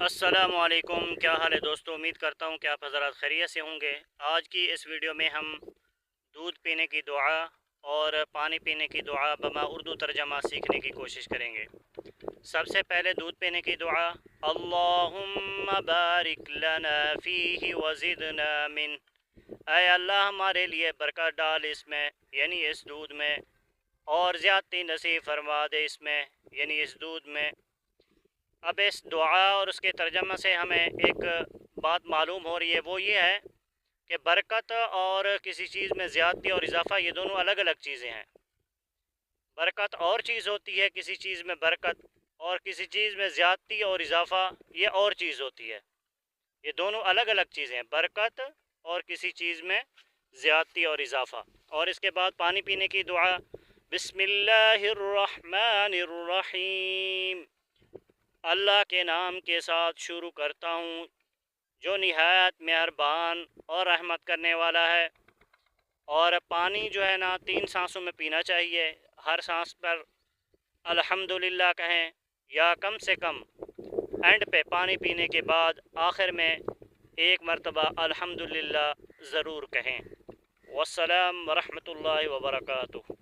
अस्सलामुअलैकुम। क्या हाल है दोस्तों? उम्मीद करता हूँ कि आप हज़रात खैरियत से होंगे। आज की इस वीडियो में हम दूध पीने की दुआ और पानी पीने की दुआ बमा उर्दू तर्जमा सीखने की कोशिश करेंगे। सबसे पहले दूध पीने की दुआ, अल्लाहुम्मा बारिक लना फ़ीही वज़िदना मिन। ऐ अल्लाह हमारे लिए बरकत डाल इसमें, यानी इस दूध में, और ज़्यादती नसीब फरमा दे इसमें, यानी इस दूध में। अब इस दुआ और उसके तर्जमा से हमें एक बात मालूम हो रही है, वो ये है कि बरकत और किसी चीज़ में ज़्यादती और इजाफ़ा ये दोनों अलग अलग चीज़ें हैं। बरकत और चीज़ होती है, किसी चीज़ में बरकत, और किसी चीज़ में ज़्यादती और इजाफ़ा ये और चीज़ होती है। ये दोनों अलग अलग चीज़ें हैं, बरकत और किसी चीज़ में ज़्यादती और इजाफ़ा। और इसके बाद पानी पीने की दुआ, बिस्मिल्लाहिर्रहमानिर्रहीम। अल्लाह के नाम के साथ शुरू करता हूँ जो निहायत मेहरबान और रहमत करने वाला है। और पानी जो है ना 3 सांसों में पीना चाहिए। हर सांस पर अल्हम्दुलिल्लाह कहें, या कम से कम एंड पे पानी पीने के बाद आखिर में एक मरतबा अल्हम्दुलिल्लाह ज़रूर कहें। वस्सलाम वरहमतुल्लाहि वबरकातुहू।